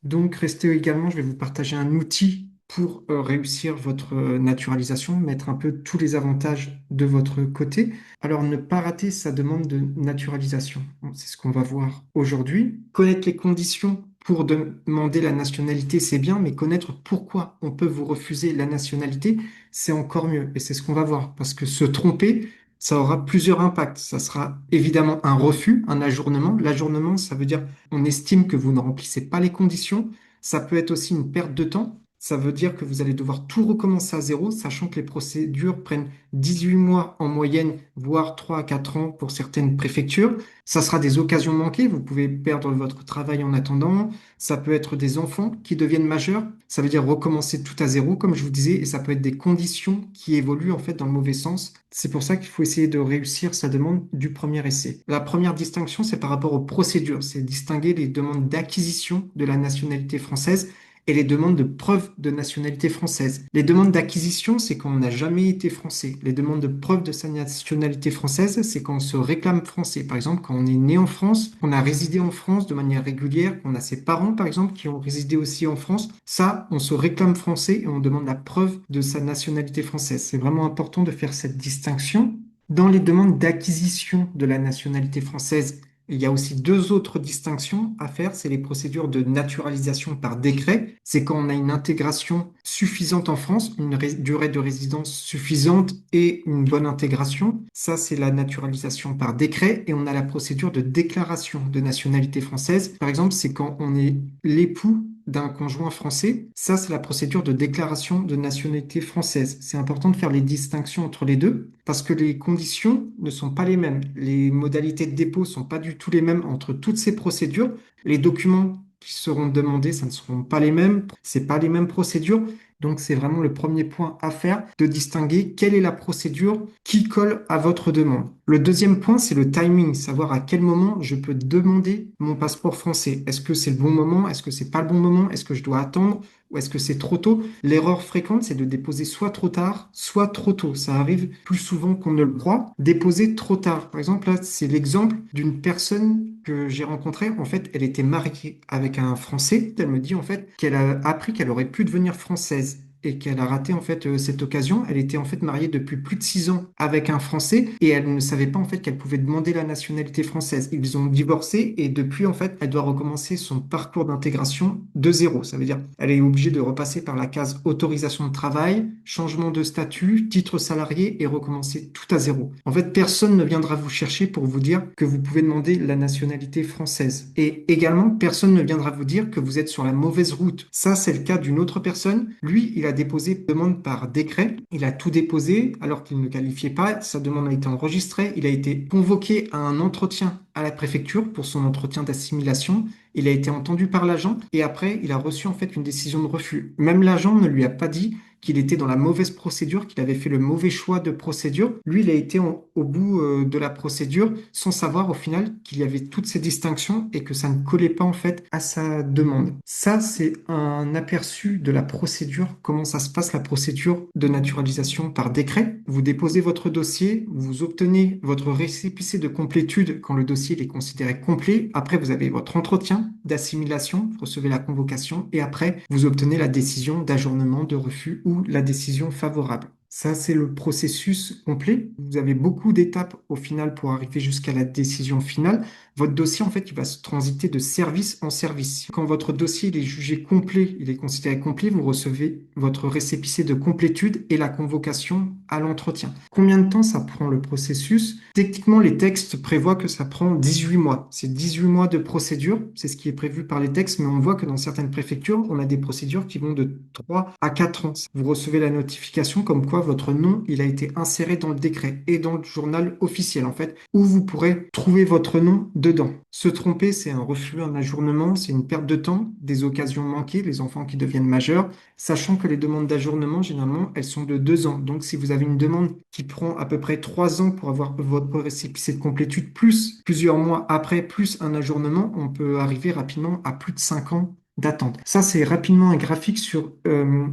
Donc, restez également, je vais vous partager un outil pour réussir votre naturalisation, mettre un peu tous les avantages de votre côté. Alors, ne pas rater sa demande de naturalisation. Bon, c'est ce qu'on va voir aujourd'hui. Connaître les conditions pour demander la nationalité, c'est bien, mais connaître pourquoi on peut vous refuser la nationalité, c'est encore mieux. Et c'est ce qu'on va voir. Parce que se tromper, ça aura plusieurs impacts. Ça sera évidemment un refus, un ajournement. L'ajournement, ça veut dire on estime que vous ne remplissez pas les conditions. Ça peut être aussi une perte de temps. Ça veut dire que vous allez devoir tout recommencer à zéro, sachant que les procédures prennent 18 mois en moyenne, voire 3 à 4 ans pour certaines préfectures. Ça sera des occasions manquées. Vous pouvez perdre votre travail en attendant. Ça peut être des enfants qui deviennent majeurs. Ça veut dire recommencer tout à zéro, comme je vous disais, et ça peut être des conditions qui évoluent en fait dans le mauvais sens. C'est pour ça qu'il faut essayer de réussir sa demande du premier essai. La première distinction, c'est par rapport aux procédures. C'est distinguer les demandes d'acquisition de la nationalité française et les demandes de preuve de nationalité française. Les demandes d'acquisition, c'est quand on n'a jamais été français. Les demandes de preuve de sa nationalité française, c'est quand on se réclame français. Par exemple, quand on est né en France, qu'on a résidé en France de manière régulière, qu'on a ses parents, par exemple, qui ont résidé aussi en France, ça, on se réclame français et on demande la preuve de sa nationalité française. C'est vraiment important de faire cette distinction. Dans les demandes d'acquisition de la nationalité française, il y a aussi deux autres distinctions à faire. C'est les procédures de naturalisation par décret. C'est quand on a une intégration suffisante en France, une durée de résidence suffisante et une bonne intégration. Ça, c'est la naturalisation par décret. Et on a la procédure de déclaration de nationalité française. Par exemple, c'est quand on est l'époux d'un conjoint français. Ça, c'est la procédure de déclaration de nationalité française. C'est important de faire les distinctions entre les deux parce que les conditions ne sont pas les mêmes. Les modalités de dépôt sont pas du tout les mêmes entre toutes ces procédures. Les documents qui seront demandés, ça ne seront pas les mêmes. C'est pas les mêmes procédures. Donc, c'est vraiment le premier point à faire, de distinguer quelle est la procédure qui colle à votre demande. Le deuxième point, c'est le timing, savoir à quel moment je peux demander mon passeport français. Est-ce que c'est le bon moment? Est-ce que c'est pas le bon moment? Est-ce que je dois attendre? Ou est-ce que c'est trop tôt? L'erreur fréquente, c'est de déposer soit trop tard, soit trop tôt. Ça arrive plus souvent qu'on ne le croit. Déposer trop tard. Par exemple, là, c'est l'exemple d'une personne que j'ai rencontrée. En fait, elle était mariée avec un Français. Elle me dit en fait qu'elle a appris qu'elle aurait pu devenir française et qu'elle a raté en fait cette occasion. Elle était en fait mariée depuis plus de 6 ans avec un Français et elle ne savait pas en fait qu'elle pouvait demander la nationalité française. Ils ont divorcé et depuis en fait elle doit recommencer son parcours d'intégration de zéro. Ça veut dire elle est obligée de repasser par la case autorisation de travail, changement de statut, titre salarié et recommencer tout à zéro. En fait, personne ne viendra vous chercher pour vous dire que vous pouvez demander la nationalité française. Et également, personne ne viendra vous dire que vous êtes sur la mauvaise route. Ça, c'est le cas d'une autre personne. Lui, il a déposé une demande par décret. Il a tout déposé alors qu'il ne qualifiait pas. Sa demande a été enregistrée. Il a été convoqué à un entretien à la préfecture pour son entretien d'assimilation. Il a été entendu par l'agent et après, il a reçu en fait une décision de refus. Même l'agent ne lui a pas dit qu'il était dans la mauvaise procédure, qu'il avait fait le mauvais choix de procédure. Lui, il a été au bout de la procédure sans savoir au final qu'il y avait toutes ces distinctions et que ça ne collait pas en fait à sa demande. Ça, c'est un aperçu de la procédure, comment ça se passe la procédure de naturalisation par décret. Vous déposez votre dossier, vous obtenez votre récépissé de complétude quand le dossier est considéré complet. Après, vous avez votre entretien d'assimilation, vous recevez la convocation et après, vous obtenez la décision d'ajournement, de refus ou la décision favorable. Ça, c'est le processus complet. Vous avez beaucoup d'étapes au final pour arriver jusqu'à la décision finale. Votre dossier, en fait, il va se transiter de service en service. Quand votre dossier il est jugé complet, il est considéré complet, vous recevez votre récépissé de complétude et la convocation à l'entretien. Combien de temps ça prend le processus? Techniquement, les textes prévoient que ça prend 18 mois. C'est 18 mois de procédure, c'est ce qui est prévu par les textes, mais on voit que dans certaines préfectures, on a des procédures qui vont de 3 à 4 ans. Vous recevez la notification comme quoi votre nom, il a été inséré dans le décret et dans le journal officiel, en fait, où vous pourrez trouver votre nom dedans. Se tromper, c'est un refus, un ajournement, c'est une perte de temps, des occasions manquées, les enfants qui deviennent majeurs, sachant que les demandes d'ajournement, généralement, elles sont de 2 ans. Donc, si vous avez une demande qui prend à peu près 3 ans pour avoir votre récépissé de complétude, plus plusieurs mois après, plus un ajournement, on peut arriver rapidement à plus de 5 ans d'attente. Ça, c'est rapidement un graphique sur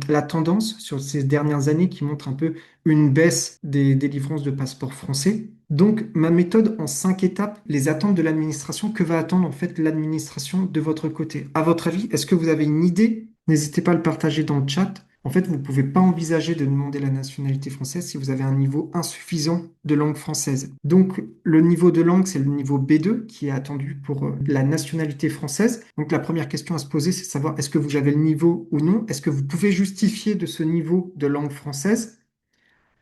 la tendance sur ces dernières années qui montre un peu une baisse des délivrances de passeports français. Donc, ma méthode en 5 étapes, les attentes de l'administration, que va attendre en fait l'administration de votre côté? À votre avis, est-ce que vous avez une idée? N'hésitez pas à le partager dans le chat. En fait, vous ne pouvez pas envisager de demander la nationalité française si vous avez un niveau insuffisant de langue française. Donc, le niveau de langue, c'est le niveau B2 qui est attendu pour la nationalité française. Donc, la première question à se poser, c'est de savoir est-ce que vous avez le niveau ou non? Est-ce que vous pouvez justifier de ce niveau de langue française?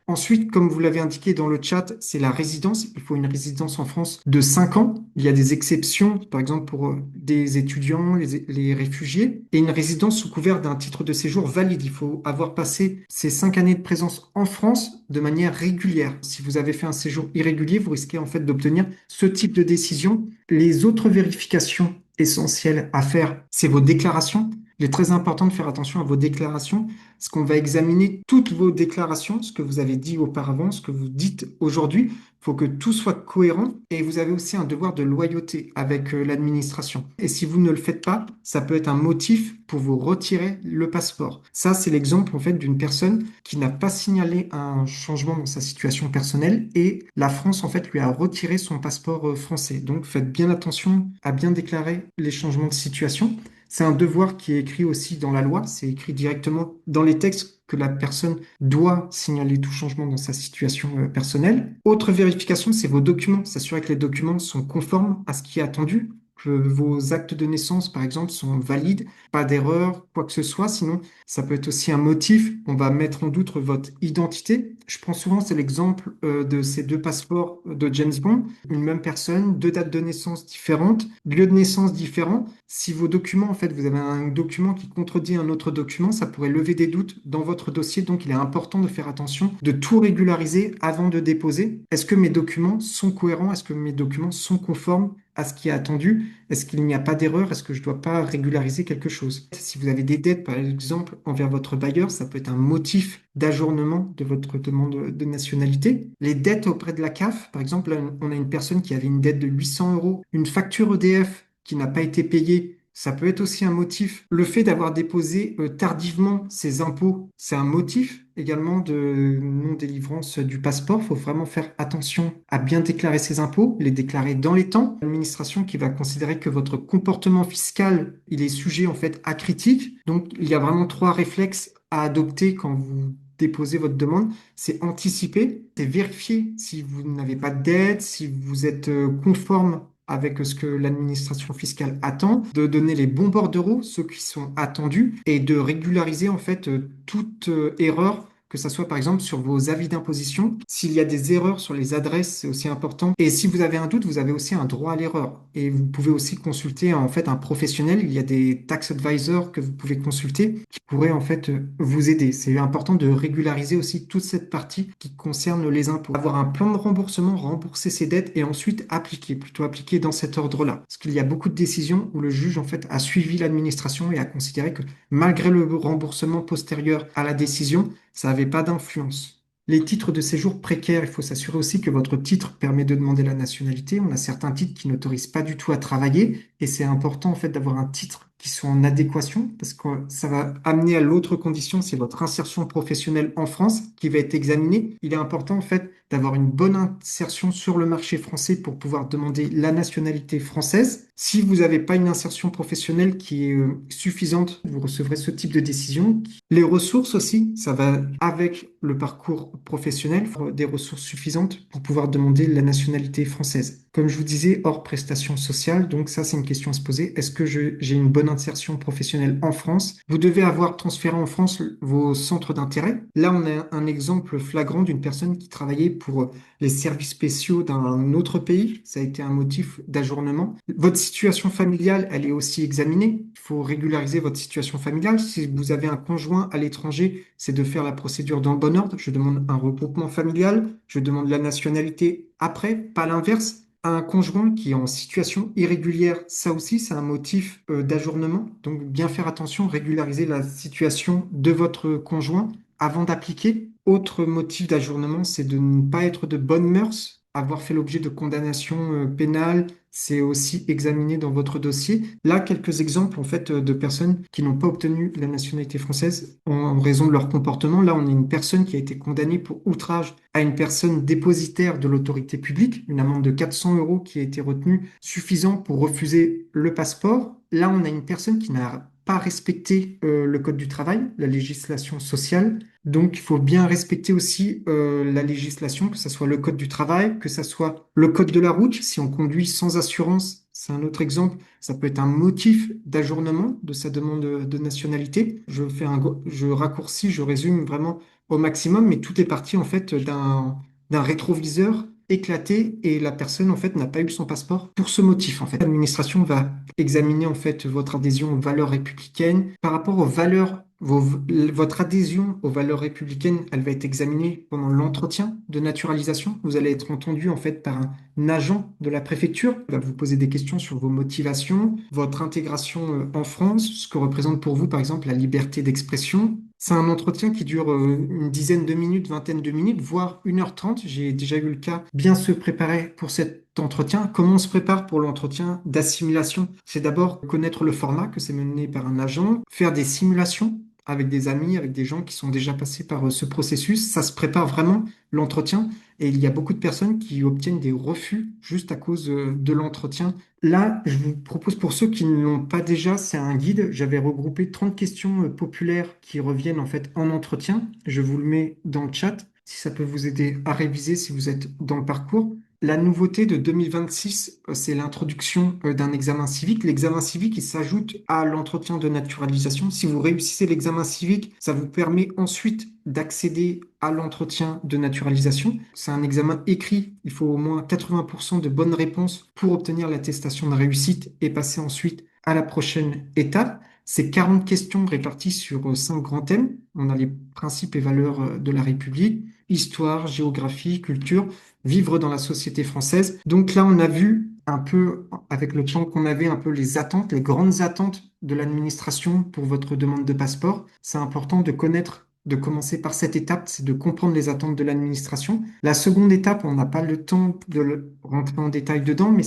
Ensuite, comme vous l'avez indiqué dans le chat, c'est la résidence. Il faut une résidence en France de 5 ans. Il y a des exceptions, par exemple pour des étudiants, les réfugiés, et une résidence sous couvert d'un titre de séjour valide. Il faut avoir passé ces 5 années de présence en France de manière régulière. Si vous avez fait un séjour irrégulier, vous risquez en fait d'obtenir ce type de décision. Les autres vérifications essentielles à faire, c'est vos déclarations. Il est très important de faire attention à vos déclarations, parce qu'on va examiner toutes vos déclarations, ce que vous avez dit auparavant, ce que vous dites aujourd'hui. Il faut que tout soit cohérent et vous avez aussi un devoir de loyauté avec l'administration. Et si vous ne le faites pas, ça peut être un motif pour vous retirer le passeport. Ça, c'est l'exemple en fait d'une personne qui n'a pas signalé un changement dans sa situation personnelle et la France en fait lui a retiré son passeport français. Donc faites bien attention à bien déclarer les changements de situation. C'est un devoir qui est écrit aussi dans la loi, c'est écrit directement dans les textes que la personne doit signaler tout changement dans sa situation personnelle. Autre vérification, c'est vos documents, s'assurer que les documents sont conformes à ce qui est attendu, que vos actes de naissance, par exemple, sont valides, pas d'erreur, quoi que ce soit, sinon ça peut être aussi un motif, on va mettre en doute votre identité. Je prends souvent, c'est l'exemple de ces deux passeports de James Bond, une même personne, deux dates de naissance différentes, lieu de naissance différent. Si vos documents, en fait, vous avez un document qui contredit un autre document, ça pourrait lever des doutes dans votre dossier. Donc, il est important de faire attention, de tout régulariser avant de déposer. Est-ce que mes documents sont cohérents? Est-ce que mes documents sont conformes à ce qui est attendu? Est-ce qu'il n'y a pas d'erreur? Est-ce que je ne dois pas régulariser quelque chose? Si vous avez des dettes, par exemple, envers votre bailleur, ça peut être un motif d'ajournement de votre demande de nationalité. Les dettes auprès de la CAF, par exemple, là, on a une personne qui avait une dette de 800 euros, une facture EDF qui n'a pas été payé, ça peut être aussi un motif. Le fait d'avoir déposé tardivement ses impôts, c'est un motif également de non-délivrance du passeport. Il faut vraiment faire attention à bien déclarer ses impôts, les déclarer dans les temps. L'administration qui va considérer que votre comportement fiscal, il est sujet en fait à critique. Donc, il y a vraiment 3 réflexes à adopter quand vous déposez votre demande. C'est anticiper, c'est vérifier si vous n'avez pas de dette, si vous êtes conforme avec ce que l'administration fiscale attend, de donner les bons bordereaux, ceux qui sont attendus, et de régulariser en fait toute erreur, que ça soit par exemple sur vos avis d'imposition. S'il y a des erreurs sur les adresses, c'est aussi important. Et si vous avez un doute, vous avez aussi un droit à l'erreur. Et vous pouvez aussi consulter en fait un professionnel. Il y a des tax advisors que vous pouvez consulter qui pourraient en fait vous aider. C'est important de régulariser aussi toute cette partie qui concerne les impôts. Avoir un plan de remboursement, rembourser ses dettes et ensuite appliquer, plutôt appliquer dans cet ordre-là. Parce qu'il y a beaucoup de décisions où le juge en fait a suivi l'administration et a considéré que malgré le remboursement postérieur à la décision, ça n'avait pas d'influence. Les titres de séjour précaires, il faut s'assurer aussi que votre titre permet de demander la nationalité. On a certains titres qui n'autorisent pas du tout à travailler et c'est important en fait d'avoir un titre qui soit en adéquation parce que ça va amener à l'autre condition, c'est votre insertion professionnelle en France qui va être examinée. Il est important en fait d'avoir une bonne insertion sur le marché français pour pouvoir demander la nationalité française. Si vous n'avez pas une insertion professionnelle qui est suffisante, vous recevrez ce type de décision. Les ressources aussi, ça va avec le parcours professionnel, des ressources suffisantes pour pouvoir demander la nationalité française. Comme je vous disais, hors prestations sociales, donc ça c'est une question à se poser. Est-ce que j'ai une bonne insertion professionnelle en France? Vous devez avoir transféré en France vos centres d'intérêt. Là, on a un exemple flagrant d'une personne qui travaillait pour les services spéciaux d'un autre pays. Ça a été un motif d'ajournement. Votre situation familiale, elle est aussi examinée. Il faut régulariser votre situation familiale. Si vous avez un conjoint à l'étranger, c'est de faire la procédure dans le bon ordre. Je demande un regroupement familial. Je demande la nationalité après, pas l'inverse. Un conjoint qui est en situation irrégulière, ça aussi, c'est un motif d'ajournement. Donc, bien faire attention, régulariser la situation de votre conjoint avant d'appliquer. Autre motif d'ajournement, c'est de ne pas être de bonnes mœurs, avoir fait l'objet de condamnations pénales, c'est aussi examiné dans votre dossier. Là, quelques exemples en fait de personnes qui n'ont pas obtenu la nationalité française en raison de leur comportement. Là, on a une personne qui a été condamnée pour outrage à une personne dépositaire de l'autorité publique, une amende de 400 euros qui a été retenue suffisant pour refuser le passeport. Là, on a une personne qui n'a pas respecté le code du travail, la législation sociale. Donc, il faut bien respecter aussi la législation, que ce soit le code du travail, que ce soit le code de la route. Si on conduit sans assurance, c'est un autre exemple. Ça peut être un motif d'ajournement de sa demande de nationalité. Je raccourcis, je résume vraiment au maximum, mais tout est parti en fait d'un rétroviseur éclaté et la personne en fait n'a pas eu son passeport pour ce motif en fait. L'administration va examiner en fait votre adhésion aux valeurs républicaines par rapport aux valeurs votre adhésion aux valeurs républicaines, elle va être examinée pendant l'entretien de naturalisation. Vous allez être entendu en fait par un agent de la préfecture. Il va vous poser des questions sur vos motivations, votre intégration en France, ce que représente pour vous par exemple la liberté d'expression. C'est un entretien qui dure une dizaine de minutes, vingtaine de minutes, voire 1h30. J'ai déjà eu le cas. Bien se préparer pour cet entretien. Comment on se prépare pour l'entretien d'assimilation? C'est d'abord connaître le format que c'est mené par un agent, faire des simulations avec des amis, avec des gens qui sont déjà passés par ce processus. Ça se prépare vraiment l'entretien et il y a beaucoup de personnes qui obtiennent des refus juste à cause de l'entretien. Là, je vous propose pour ceux qui ne l'ont pas déjà, c'est un guide. J'avais regroupé 30 questions populaires qui reviennent en fait en entretien. Je vous le mets dans le chat si ça peut vous aider à réviser si vous êtes dans le parcours. La nouveauté de 2026, c'est l'introduction d'un examen civique. L'examen civique, il s'ajoute à l'entretien de naturalisation. Si vous réussissez l'examen civique, ça vous permet ensuite d'accéder à l'entretien de naturalisation. C'est un examen écrit. Il faut au moins 80% de bonnes réponses pour obtenir l'attestation de réussite et passer ensuite à la prochaine étape. C'est 40 questions réparties sur 5 grands thèmes. On a les principes et valeurs de la République, histoire, géographie, culture, vivre dans la société française. Donc là, on a vu un peu, avec le temps qu'on avait, un peu les attentes, les grandes attentes de l'administration pour votre demande de passeport. C'est important de connaître, de commencer par cette étape, c'est de comprendre les attentes de l'administration. La seconde étape, on n'a pas le temps de rentrer en détail dedans, mais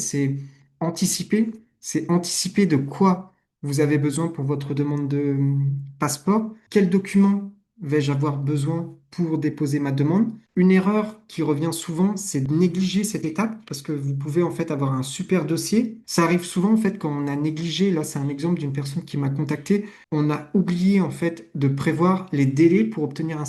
anticiper, c'est anticiper de quoi vous avez besoin pour votre demande de passeport, quels documents vais-je avoir besoin pour déposer ma demande. Une erreur qui revient souvent, c'est de négliger cette étape parce que vous pouvez en fait avoir un super dossier. Ça arrive souvent en fait quand on a négligé, là c'est un exemple d'une personne qui m'a contacté, on a oublié en fait de prévoir les délais pour obtenir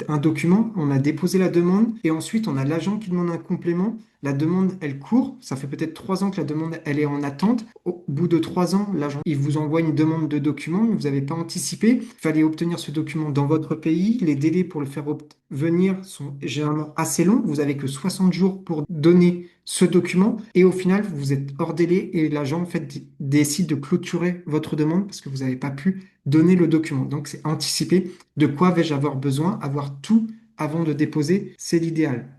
un document. On a déposé la demande et ensuite on a l'agent qui demande un complément. La demande, elle court. Ça fait peut-être 3 ans que la demande, elle est en attente. Au bout de 3 ans, l'agent, il vous envoie une demande de document, mais vous n'avez pas anticipé. Il fallait obtenir ce document dans votre pays. Les délais pour le faire venir sont généralement assez longs. Vous avez que 60 jours pour donner ce document. Et au final, vous êtes hors délai et l'agent, en fait, décide de clôturer votre demande parce que vous n'avez pas pu donner le document. Donc, c'est anticiper. De quoi vais-je avoir besoin? Avoir tout avant de déposer, c'est l'idéal.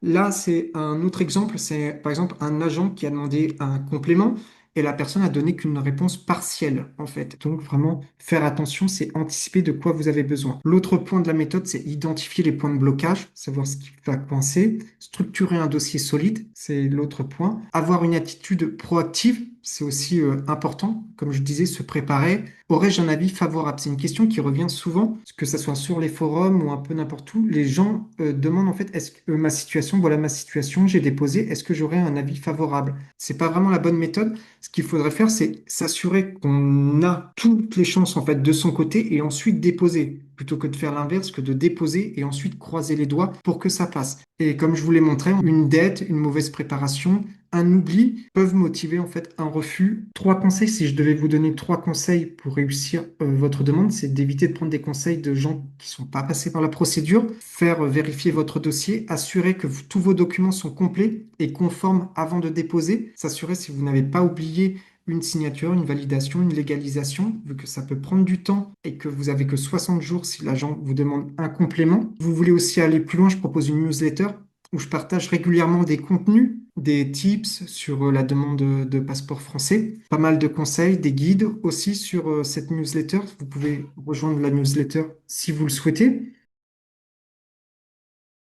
Là, c'est un autre exemple, c'est par exemple un agent qui a demandé un complément et la personne a donné qu'une réponse partielle, en fait. Donc, vraiment, faire attention, c'est anticiper de quoi vous avez besoin. L'autre point de la méthode, c'est identifier les points de blocage, savoir ce qui va coincer, structurer un dossier solide, c'est l'autre point. Avoir une attitude proactive, c'est aussi important. Comme je disais, se préparer. Aurais-je un avis favorable? C'est une question qui revient souvent, que ce soit sur les forums ou un peu n'importe où. Les gens demandent en fait, est-ce que voilà ma situation, j'ai déposé, est-ce que j'aurai un avis favorable? C'est pas vraiment la bonne méthode. Ce qu'il faudrait faire, c'est s'assurer qu'on a toutes les chances en fait de son côté et ensuite déposer, plutôt que de faire l'inverse, que de déposer et ensuite croiser les doigts pour que ça passe. Et comme je vous l'ai montré, une dette, une mauvaise préparation, un oubli peuvent motiver en fait un refus. 3 conseils, si je devais vous donner 3 conseils pour réussir votre demande, c'est d'éviter de prendre des conseils de gens qui sont pas passés par la procédure, faire vérifier votre dossier, assurer que tous vos documents sont complets et conformes avant de déposer, s'assurer si vous n'avez pas oublié une signature, une validation, une légalisation, vu que ça peut prendre du temps et que vous avez que 60 jours si l'agent vous demande un complément. Vous voulez aussi aller plus loin, je propose une newsletter où je partage régulièrement des contenus, des tips sur la demande de passeport français, pas mal de conseils, des guides aussi sur cette newsletter. Vous pouvez rejoindre la newsletter si vous le souhaitez.